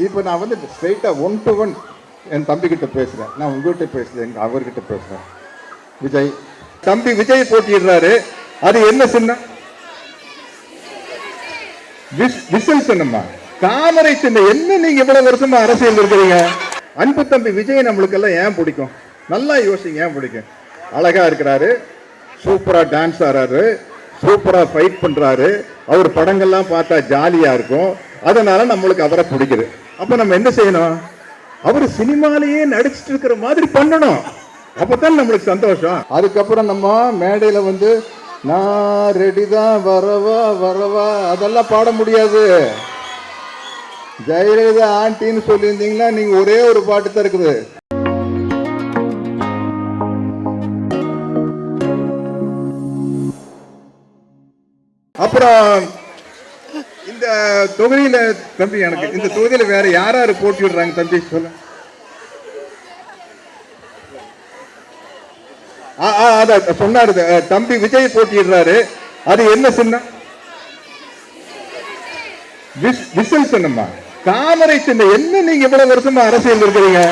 இப்போ நான் வந்து ஸ்ட்ரைட்டாக 1 to 1 என் தம்பிக்கிட்ட பேசுகிறேன். நான் உங்ககிட்ட பேசுகிறேன், அவர்கிட்ட பேசுகிறேன். விஜய் தம்பி விஜய் போட்டிடுறாரு. அது என்ன சின்னம்? விசில் சின்னம்மா, தாமரை சின்னம். என்ன நீங்க இவ்வளவு வருஷமா அரசியல் இருக்கிறீங்க? அன்பு தம்பி விஜய் நம்மளுக்கெல்லாம் ஏன் பிடிக்கும்? நல்லா யோசிங்க, ஏன் பிடிக்கும்? அழகா இருக்கிறாரு, சூப்பரா டான்ஸ் ஆடுறாரு, சூப்பரா ஃபைட் பண்றாரு, அவர் படங்கள்லாம் பார்த்தா ஜாலியா இருக்கும். அதனால நம்மளுக்கு அவரை பிடிக்குது. அப்ப நம்ம என்ன செய்யணும்? அவர் சினிமாலேயே நடிச்சிட்டு இருக்கிற மாதிரி பண்ணணும். அப்பதான் நம்மளுக்கு சந்தோஷம். அதுக்கப்புறம் நம்ம மேடையில வந்து நான் ரெடிதான், வரவா வரவா அதெல்லாம் பாட முடியாது. ஜெயலலிதா ஆண்டின்னு சொல்லியிருந்தீங்கன்னா நீங்க ஒரே ஒரு பாட்டு தான் இருக்குது. அப்புறம் இந்த தொகுதியில தம்பி, எனக்கு இந்த தொகுதியில வேற யாராரு போட்டி விடுறாங்க தம்பி சொல்ல? சொன்னாரு தம்பி விஜய் போட்டிடுறாரு. அது என்ன சின்னம்? விசில் சின்னம்மா, தாமரை சின்னம். என்ன நீங்க இவ்வளவு வருஷமா அரசியல் இருக்கிறீங்க?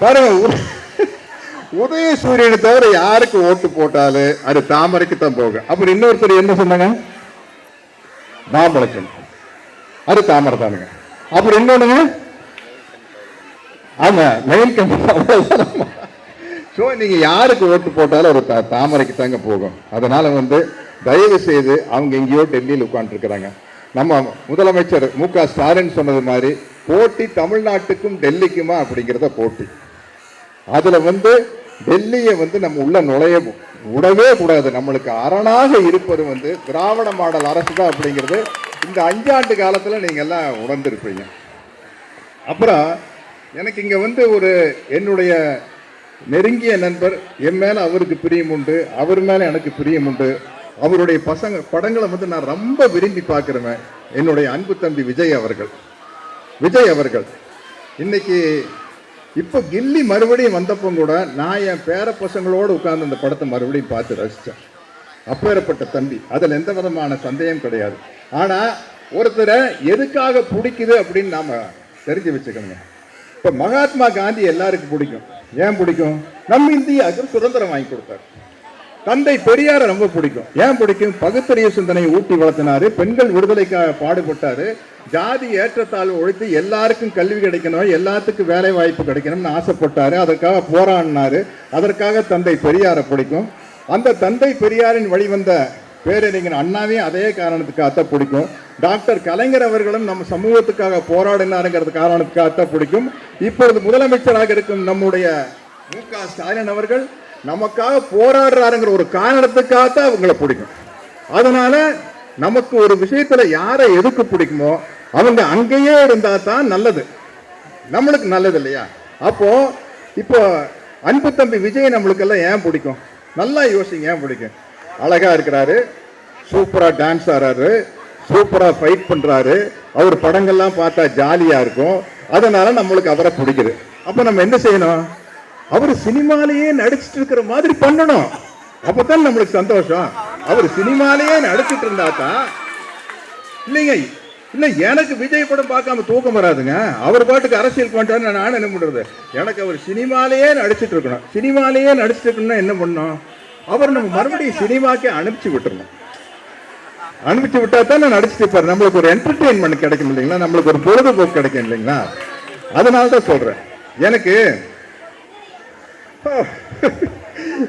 பாருங்க, உதயசூரியனை தவிர யாருக்கு ஓட்டு போட்டாலும் அது தாமரைக்கு தான் போகும். அப்புறம் இன்னொருத்தர் என்ன சொன்னாங்க? மாம்பழம், அது தாமரை தானுங்க. அப்புறம் இன்னொன்னுங்க, ஆமா மெயின் கம்பெனி. ஸோ நீங்க யாருக்கு ஓட்டு போட்டாலும் ஒரு தாமரைக்கு தாங்க போகும். அதனால வந்து தயவு செய்து அவங்க எங்கேயோ டெல்லியில் உட்காந்துருக்கிறாங்க. நம்ம முதலமைச்சர் மு.க. ஸ்டாலின் சொன்னது மாதிரி போட்டி தமிழ்நாட்டுக்கும் டெல்லிக்குமா அப்படிங்கிறத போட்டி. அதுல வந்து டெல்லியை வந்து நம்ம உள்ள நுழைய விடவே கூடாது. நம்மளுக்கு அரணாக இருப்பது வந்து திராவிட மாடல் அரசு தான் அப்படிங்கிறது இந்த 5 ஆண்டு காலத்துல நீங்க எல்லாம் உணர்ந்திருப்பீங்க. அப்புறம் எனக்கு இங்க வந்து ஒரு என்னுடைய நெருங்கிய நண்பர், என் மேல அவருக்கு பிரியம் உண்டு, அவர் மேல எனக்கு பிரியம் உண்டு. அவருடைய படங்களை வந்து நான் ரொம்ப விரும்பி பார்க்கிறேன். என்னுடைய அன்பு தம்பி விஜய் அவர்கள் இன்னைக்கு இப்ப கில்லி மறுபடியும் வந்தப்போ கூட நான் என் பேர பசங்களோடு உட்கார்ந்து அந்த படத்தை மறுபடியும் பார்த்து ரசித்தேன். அப்பேற்பட்ட தம்பி, அதில் எந்த விதமான சந்தேகம் கிடையாது. ஆனா ஒருத்தரை எதுக்காக பிடிக்குது அப்படின்னு நாம தெரிஞ்சு வச்சுக்கணுங்க. இப்ப மகாத்மா காந்தி எல்லாருக்கும் பிடிக்கும். ஏன் பிடிக்கும்? நம்ம இந்தியாவுக்கு சுதந்திரம் வாங்கி கொடுத்தார். தந்தை பெரியாரை ரொம்ப பிடிக்கும். ஏன் பிடிக்கும்? பகுத்தறிவு சிந்தனையை ஊட்டி வளர்த்தினாரு, பெண்கள் விடுதலைக்காக பாடுபட்டாரு, ஜாதி ஏற்றத்தாழ்வு ஒழித்து எல்லாருக்கும் கல்வி கிடைக்கணும், எல்லாத்துக்கும் வேலை வாய்ப்பு கிடைக்கணும்னு ஆசைப்பட்டாரு, அதற்காக போராடினாரு. அதற்காக தந்தை பெரியாரை பிடிக்கும். அந்த தந்தை பெரியாரின் வழிவந்த பேரறிஞர் அண்ணாவையும் அதே காரணத்துக்காகத்தான் பிடிக்கும். டாக்டர் கலைஞர் அவர்களும் நம்ம சமூகத்துக்காக போராடினாருங்கிறது காரணத்துக்காகத்தான் பிடிக்கும். இப்பொழுது முதலமைச்சராக இருக்கும் நம்முடைய மு.க. ஸ்டாலின் அவர்கள் நமக்காக போராடுறாருங்கிற ஒரு காரணத்துக்காகத்தான் அவங்களை பிடிக்கும். அதனால நமக்கு ஒரு விஷயத்துல யாரை எதுக்கு பிடிக்குமோ அவங்க அங்கேயே இருந்தா தான் நல்லது, நம்மளுக்கு நல்லது இல்லையா? அப்போ இப்போ அன்பு தம்பி விஜய் நம்மளுக்கெல்லாம் ஏன் பிடிக்கும்? நல்லா யோசிங்க, ஏன் பிடிக்கும்? அழகா இருக்கிறாரு, சூப்பரா டான்ஸ் ஆடுறாரு, சூப்பரா ஃபைட் பண்றாரு, அவர் படங்கள்லாம் பார்த்தா ஜாலியா இருக்கும். அதனால நம்மளுக்கு அவரை பிடிக்குது. அப்ப நம்ம என்ன செய்யணும்? அவர் சினிமாலேயே நடிச்சிட்டு இருக்கிற மாதிரி பண்ணணும். அப்பதான் நம்மளுக்கு சந்தோஷம். அவர் சினிமாலேயே நடிச்சிட்டு இருந்தா தான் இல்லைங்க. இல்ல, எனக்கு விஜய் படம் பார்க்காம தூக்கம் வராதுங்க. அவர் பாட்டுக்கு அரசியல் பண்ணிட்டாரு, நான் என்ன பண்றது? எனக்கு அவர் சினிமாலேயே நடிச்சிட்டு இருக்கணும். சினிமாலேயே நடிச்சிட்டு இருக்கணும்னா என்ன பண்ணணும்? அவர் நம்ம மறுபடியும் சினிமாக்கே அனுப்பிச்சு விட்டுறணும். அனுப்பிச்சு விட்டா தான் நான் நடிச்சுட்டு இருப்பாரு. நம்மளுக்கு ஒரு என்டர்டெயின்மெண்ட் கிடைக்கும் இல்லைங்களா? நம்மளுக்கு ஒரு பொழுதுபோக்கு கிடைக்கும் இல்லைங்களா? அதனால தான் சொல்றேன்.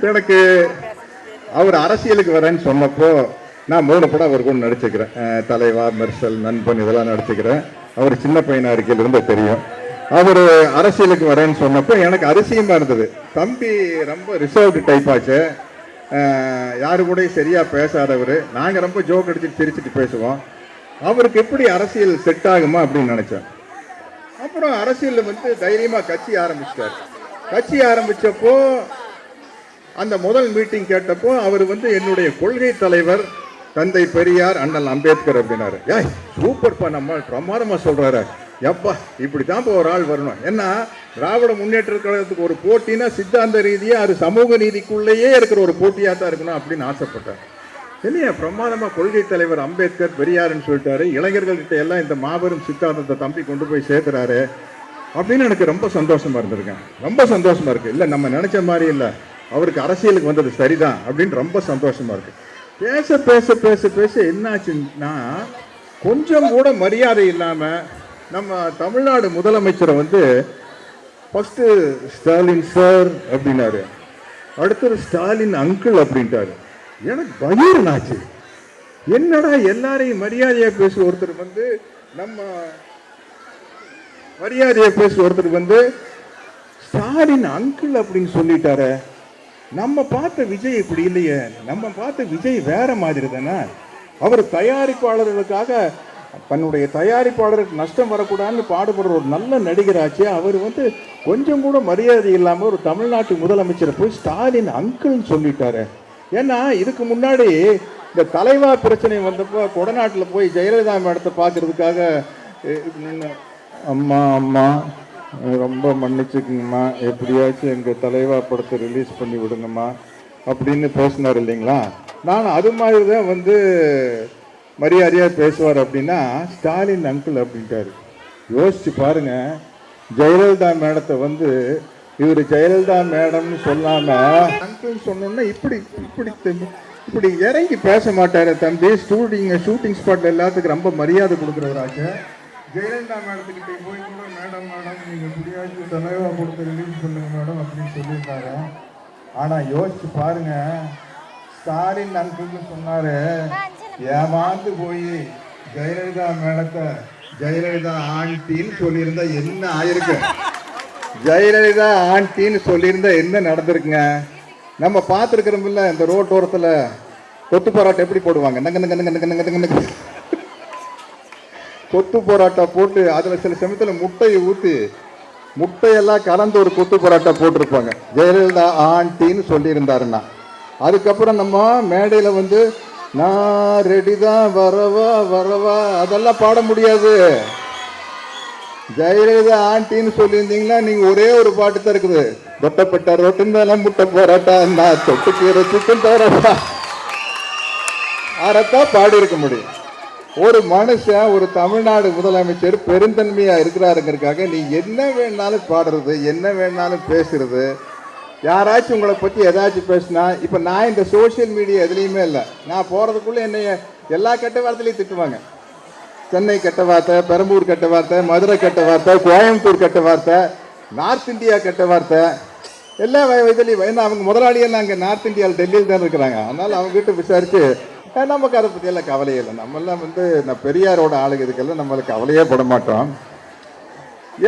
எனக்கு அவர் அரசியலுக்கு வரேன்னு சொன்னப்போ நான் 3 படம் அவர் கூட நடிச்சுக்கிறேன். தலைவா, மெர்சல், நண்பன் இதெல்லாம் நடிச்சுக்கிறேன். அவர் சின்ன பையனா இருக்கையிலிருந்து தெரியும். அவர் அரசியலுக்கு வரேன்னு சொன்னப்போ எனக்கு அதிசயமா இருந்தது. தம்பி ரொம்ப ரிசர்வ்டு டைப் ஆச்சு, யாரு கூட சரியா பேசாதவர். நாங்க ரொம்ப ஜோக் அடிச்சுட்டு சிரிச்சுட்டு பேசுவோம். அவருக்கு எப்படி அரசியல் செட் ஆகுமா அப்படின்னு நினைச்சேன். அப்புறம் அரசியல் வந்து தைரியமா கட்சி ஆரம்பிச்சிட்டார். கட்சி ஆரம்பிச்சப்போ அந்த முதல் மீட்டிங் கேட்டப்போ அவர் வந்து என்னுடைய கொள்கை தலைவர் தந்தை பெரியார், அண்ணல் அம்பேத்கர் அப்படின்னாரு. ஏய் சூப்பர்ப்பா, நம்ம பிரமாதமா சொல்றாரு. எப்பா இப்படித்தான் ஒரு ஆள் வரணும். ஏன்னா திராவிட முன்னேற்ற கழகத்துக்கு ஒரு போட்டினா சித்தாந்த ரீதியா அது சமூக நீதிக்குள்ளேயே இருக்கிற ஒரு போட்டியா தான் இருக்கணும் அப்படின்னு ஆசைப்பட்டார். இல்லையா பிரமாதமா கொள்கை தலைவர் அம்பேத்கர் பெரியாருன்னு சொல்லிட்டாரு, இளைஞர்கள்கிட்ட எல்லாம் இந்த மாபெரும் சித்தாந்தத்தை தம்பி கொண்டு போய் சேர்த்துறாரு அப்படின்னு எனக்கு ரொம்ப சந்தோஷமா இருந்திருக்கேன். ரொம்ப சந்தோஷமா இருக்கு. இல்லை நம்ம நினைச்ச மாதிரி இல்லை, அவருக்கு அரசியலுக்கு வந்தது சரிதான் அப்படின்னு ரொம்ப சந்தோஷமா இருக்கு. பேச பேச பேச பேச என்னாச்சுன்னா கொஞ்சம் கூட மரியாதை இல்லாம நம்ம தமிழ்நாடு முதலமைச்சரை வந்து ஃபர்ஸ்ட் ஸ்டாலின் சார் அப்படின்னாரு, அடுத்தது ஸ்டாலின் அங்கிள் அப்படின்ட்டாரு. எனக்கு பகிர்னாச்சு, என்னடா எல்லாரையும் மரியாதையா பேச ஒருத்தர் வந்து நம்ம மரியாதையா பேச ஒருத்தர் வந்து ஸ்டாலின் அங்கிள் அப்படின்னு சொல்லிட்டாரு. நம்ம பார்த்த விஜய் இப்படி இல்லையே, நம்ம பார்த்த விஜய் வேற மாதிரி தானே. அவர் தயாரிப்பாளர்களுக்காக தன்னுடைய தயாரிப்பாளருக்கு நஷ்டம் வரக்கூடாதுன்னு பாடுபடுற ஒரு நல்ல நடிகராச்சு. அவர் வந்து கொஞ்சம் கூட மரியாதை இல்லாமல் ஒரு தமிழ்நாட்டு முதலமைச்சரை போய் ஸ்டாலின் அங்கிள்னு சொல்லிட்டாரு. ஏன்னா இதுக்கு முன்னாடி இந்த தலைவா பிரச்சனை வந்தப்போ கொடநாட்டில் போய் ஜெயலலிதா மேடத்தை பார்க்கறதுக்காக அம்மா அம்மா ரொம்ப மன்னிச்சுக்குங்கம்மா, எப்படியாச்சும் எங்கள் தலைவா படத்தை ரிலீஸ் பண்ணி விடுங்கம்மா அப்படின்னு பேசினார் இல்லைங்களா. நான் அது மாதிரி தான் வந்து மரியாதையாக பேசுவார் அப்படின்னா ஸ்டாலின் அங்கிள் அப்படின்ட்டாரு. யோசிச்சு பாருங்க, ஜெயலலிதா மேடத்தை வந்து இவர் ஜெயலலிதா மேடம்னு சொல்லாமல் அங்கிள் சொன்னோன்னா இப்படி இப்படி இப்படி இறங்கி பேச மாட்டார் தம்பி. ஷூட்டிங் ஸ்பாட்டில் எல்லாத்துக்கும் ரொம்ப மரியாதை கொடுக்குறவராச்சு. ஜெயலலிதா மேடத்துக்கிட்டே போய் கூட மேடம் மேடம் நீங்கள் எப்படியாச்சும் தலைவா கொடுத்து ரிலீஸ் பண்ணுங்க மேடம் அப்படின்னு சொல்லியிருந்தாங்க. ஆனால் யோசிச்சு பாருங்க, ஸ்டாலின் அங்கிள்னு சொன்னாரு, ஏமாந்து போய் ஜெயலலிதா மேடத்தை ஜெயலலிதா ஆண்டின்னு சொல்லியிருந்தா என்ன ஆயிருக்கு? ஜெயலலிதா ஆண்டின்னு சொல்லியிருந்தா என்ன நடந்திருக்குங்க? நம்ம பார்த்துருக்கிறோம்ல இந்த ரோட்டோரத்தில் கொத்து போராட்டம் எப்படி போடுவாங்க, நங்க கொத்து போராட்டம் போட்டு அதில் சில சமயத்தில் முட்டையை ஊற்றி முட்டையெல்லாம் கலந்து ஒரு கொத்து போராட்டம் போட்டிருப்பாங்க ஜெயலலிதா ஆண்டின்னு சொல்லியிருந்தாருன்னா. அதுக்கப்புறம் நம்ம மேடையில் வந்து நான் ரெடி தான் வரவா வரவா அதெல்லாம் பாட முடியாது. ஜெயலலிதா ஆண்டின்னு சொல்லியிருந்தீங்கன்னா நீங்கள் ஒரே ஒரு பாட்டு தான் இருக்குது, தொட்டப்பட்ட ரோட்டு மேலே முட்டை போராட்டா நான் தொட்டுக்கிற சிக்கன் போராட்டா, அதைத்தான் பாடி இருக்க முடியும். ஒரு மனுஷன் ஒரு தமிழ்நாடு முதலமைச்சர் பெருந்தன்மையா இருக்கிறாருங்கிறதுக்காக நீ என்ன வேணாலும் பாடுறது, என்ன வேணாலும் பேசுறது. யாராச்சும் உங்களை பற்றி ஏதாச்சும் பேசினா, இப்போ நான் இந்த சோசியல் மீடியா எதுலேயுமே இல்லை, நான் போகிறதுக்குள்ளே என்னைய எல்லா கெட்ட வார்த்தையிலையும் திட்டுவாங்க. சென்னை கெட்ட வார்த்தை, பெரம்பூர் கெட்ட வார்த்தை, மதுரை கெட்ட வார்த்தை, கோயம்புத்தூர் கெட்ட வார்த்தை, நார்த் இந்தியா கெட்ட வார்த்தை, எல்லா இதுலேயும். ஏன்னா அவங்க முதலாளியெல்லாம் அங்கே நார்த் இந்தியாவில் டெல்லியில் தான் இருக்கிறாங்க. அதனால் அவங்ககிட்ட விசாரித்து நமக்கு அதை பற்றியெல்லாம் கவலையே இல்லை. நம்மெல்லாம் வந்து நான் பெரியாரோட ஆளுங்க, இதுக்கெல்லாம் நம்மளுக்கு கவலையே பட மாட்டோம்.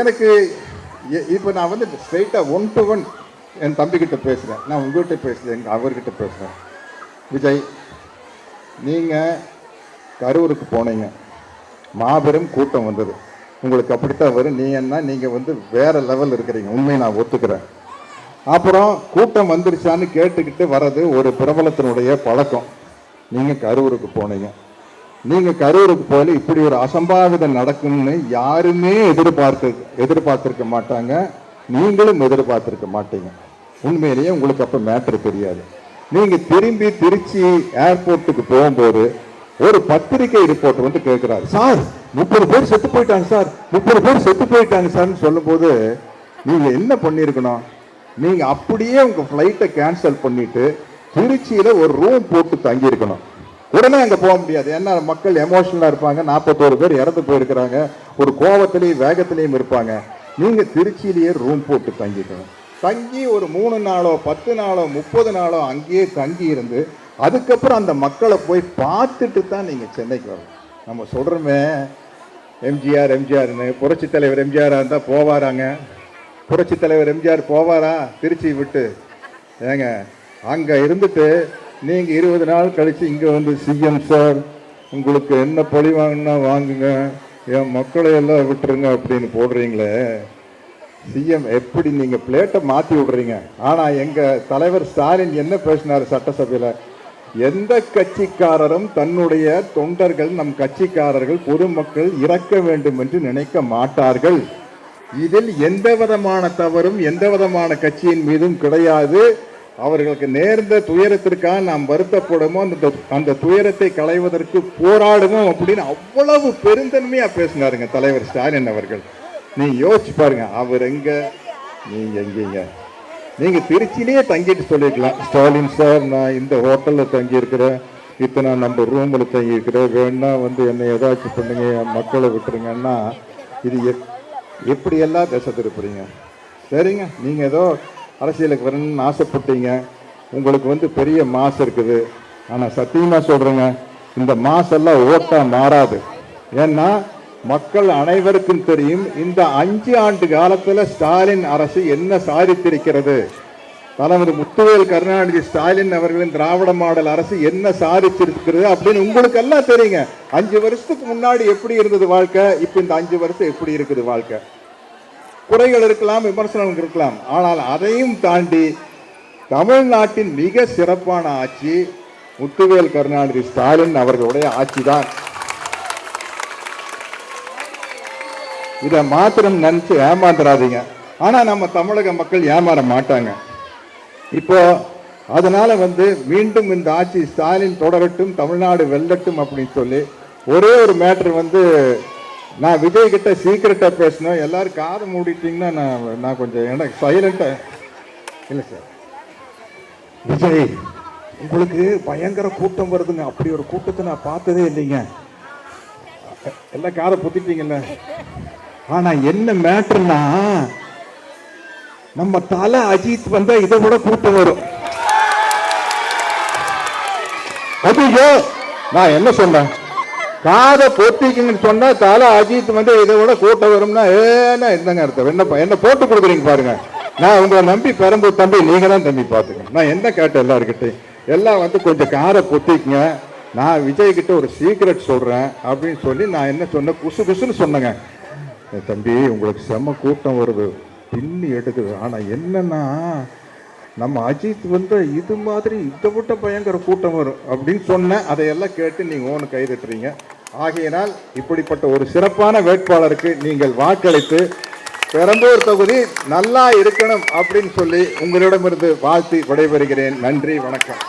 எனக்கு இப்போ நான் வந்து ஸ்ட்ரைட்டாக 1 to 1 என் தம்பிக்கிட்ட பேசுகிறேன், நான் உங்கள்கிட்ட பேசுகிறேன், எங்கள் அவர்கிட்ட பேசுகிறேன். விஜய், நீங்கள் கரூருக்கு போனீங்க, மாபெரும் கூட்டம் வந்தது, உங்களுக்கு அப்படித்தான் வரும். நீங்கள் வந்து வேறு லெவல் இருக்கிறீங்க, உண்மையை நான் ஒத்துக்கிறேன். அப்புறம் கூட்டம் வந்துருச்சான்னு கேட்டுக்கிட்டு வர்றது ஒரு பிரபலத்தினுடைய பழக்கம். நீங்கள் கரூருக்கு போனீங்க, நீங்கள் கரூருக்கு போய் இப்படி ஒரு அசம்பாவிதம் நடக்கும்னு யாருமே எதிர்பார்த்திருக்க மாட்டாங்க, நீங்களும் எதிர்பார்த்திருக்க மாட்டீங்க. உண்மையிலேயே உங்களுக்கு அப்போ மேட்ரு தெரியாது. நீங்கள் திரும்பி திருச்சி ஏர்போர்ட்டுக்கு போகும்போது ஒரு பத்திரிகை ரிப்போர்ட் வந்து கேட்குறாரு, சார் 30 பேர் செத்து போயிட்டாங்க சார், 30 பேர் செத்து போயிட்டாங்க சார்ன்னு சொல்லும்போது நீங்கள் என்ன பண்ணியிருக்கணும்? நீங்கள் அப்படியே உங்கள் ஃப்ளைட்டை கேன்சல் பண்ணிவிட்டு திருச்சியில் ஒரு ரூம் போட்டு தங்கியிருக்கணும். உடனே அங்கே போக முடியாது, ஏன்னா மக்கள் எமோஷனலாக இருப்பாங்க, 41 பேர் இறந்து போயிருக்கிறாங்க, ஒரு கோபத்திலையும் வேகத்திலையும் இருப்பாங்க. நீங்கள் திருச்சியிலேயே ரூம் போட்டு தங்கிக்கணும். தங்கி ஒரு 3 நாளோ 10 நாளோ 30 நாளோ அங்கேயே தங்கி இருந்து அதுக்கப்புறம் அந்த மக்களை போய் பார்த்துட்டு தான் நீங்கள் சென்னைக்கு வரணும். நம்ம சொல்கிறோமே எம்ஜிஆர்னு, புரட்சி தலைவர் எம்ஜிஆராக இருந்தால் போவாராங்க? புரட்சி தலைவர் எம்ஜிஆர் போவாரா திருச்சி விட்டு? ஏங்க, அங்கே இருந்துட்டு நீங்கள் 20 நாள் கழித்து இங்கே வந்து சிஎம் சார் உங்களுக்கு என்ன பழி வாங்கினா வாங்குங்க, என் மக்களை எல்லாம் விட்டுருங்க அப்படின்னு போடுறீங்களே. சிஎம் எப்படி நீங்கள் பிளேட்டை மாற்றி விடுறீங்க. ஆனால் எங்கள் தலைவர் ஸ்டாலின் என்ன பேசினார் சட்டசபையில்? எந்த கட்சிக்காரரும் தன்னுடைய தொண்டர்கள், நம் கட்சிக்காரர்கள், பொதுமக்கள் இறக்க வேண்டும் என்று நினைக்க மாட்டார்கள். இதில் எந்த விதமான தவறும் எந்த விதமான கட்சியின் மீதும் கிடையாது. அவர்களுக்கு நேர்ந்த துயரத்திற்காக நாம் வருத்தப்படுமோ அந்த துயரத்தை களைவதற்கு போராடுவோம் அப்படின்னு அவ்வளவு பெருந்தன்மையா பேசினாருங்க தலைவர் ஸ்டாலின் அவர்கள். நீங்க யோசிச்சு பாருங்க, அவர் எங்க நீங்க எங்கீங்க? நீங்க திருச்சியிலேயே தங்கிட்டு சொல்லிருக்கலாம், ஸ்டாலின் சார் நான் இந்த ஹோட்டல்ல தங்கி இருக்கிறேன், இத்தனை நம்ம ரூம்ல தங்கி இருக்கிறேன், வேணா வந்து என்னை ஏதாச்சும் பண்ணுங்க, மக்களை விட்டுருங்கன்னா இது எப்படியெல்லாம் பேச திருப்புறீங்க? சரிங்க, நீங்க ஏதோ அரசியலுக்கு வரணும்னு ஆசைப்பட்டீங்க, உங்களுக்கு வந்து பெரிய மாசு இருக்குது. ஆனால் சத்தியமா சொல்றேங்க, இந்த மாசெல்லாம் ஓட்டா மாறாது. ஏன்னா மக்கள் அனைவருக்கும் தெரியும் இந்த 5 ஆண்டு காலத்தில் ஸ்டாலின் அரசு என்ன சாதித்திருக்கிறது. தலைவர் முத்துவேல் கருணாநிதி ஸ்டாலின் அவர்களின் திராவிட மாடல் அரசு என்ன சாதிச்சிருக்கிறது அப்படின்னு உங்களுக்கு எல்லாம் தெரியுங்க. 5 வருஷத்துக்கு முன்னாடி எப்படி இருந்தது வாழ்க்கை, இப்போ இந்த 5 வருஷம் எப்படி இருக்குது வாழ்க்கை. குறைகள் இருக்கலாம், விமர்சனம் இருக்கலாம், ஆனால் அதையும் தாண்டி தமிழ்நாட்டின் மிக சிறப்பான ஆட்சி முத்துவேல் கருணாநிதி ஸ்டாலின் அவர்களுடைய ஆட்சி தான். இதை மாத்திரம் நினைச்சு ஏமாந்துடாதீங்க. ஆனா நம்ம தமிழக மக்கள் ஏமாற மாட்டாங்க. இப்போ அதனால வந்து மீண்டும் இந்த ஆட்சி ஸ்டாலின் தொடரட்டும், தமிழ்நாடு வெல்லட்டும் அப்படின்னு சொல்லி ஒரே ஒரு மேட்ரு வந்து நான் விஜய் கிட்ட சீக்கிரட்டா பேசணும். எல்லாரும் காது மூடிட்டீங்கன்னா நான் கொஞ்சம் எனக்கு சைலண்டா இல்லை சார். விஜய், உங்களுக்கு பயங்கர கூட்டம் வருதுங்க, அப்படி ஒரு கூட்டத்தை நான் பார்த்ததே இல்லைங்க. எல்லாம் காதை பொத்திட்டீங்கல்ல. ஆனா என்ன மேட்டர்னா, நம்ம தலை அஜித் வந்தா இதை விட கூட்டம் வரும். அதுயோ நான் என்ன சொன்னேன், காதை பொத்திக்கிங்கன்னு சொன்னா தலை அஜித் வந்து இதை விட கூட்டம் வரும்னா ஏன்னா என்னங்க அர்த்தம்? என்ன போட்டு கொடுக்குறீங்க பாருங்க. நான் உங்களை நம்பி பெரம்பூர் தம்பி, நீங்க தான் தம்பி பாத்துக்கணும். நான் என்ன கேட்டேன் எல்லாருக்கிட்டையும், எல்லாம் வந்து கொஞ்சம் காரை பொத்திக்குங்க, நான் விஜய் கிட்ட ஒரு சீக்ரெட் சொல்றேன் அப்படின்னு சொல்லி நான் என்ன சொன்னேன், குசு குசுன்னு சொன்னேங்க. தம்பி உங்களுக்கு செம்ம கூட்டம் வருது, பின்னி எடுக்குது. ஆனா என்னன்னா நம்ம அஜித் வந்து இது மாதிரி இதை விட்ட பயங்கர கூட்டம் வரும் அப்படின்னு சொன்னேன். அதையெல்லாம் கேட்டு நீங்க ஓன்னு கைதட்டுறீங்க. ஆகையினால் இப்படிப்பட்ட ஒரு சிறப்பான வேட்பாளருக்கு நீங்கள் வாக்களித்து பெரம்பூர் தொகுதி நல்லா இருக்கணும் அப்படின்னு சொல்லி உங்களிடமிருந்து வாழ்த்தி விடைபெறுகிறேன். நன்றி, வணக்கம்.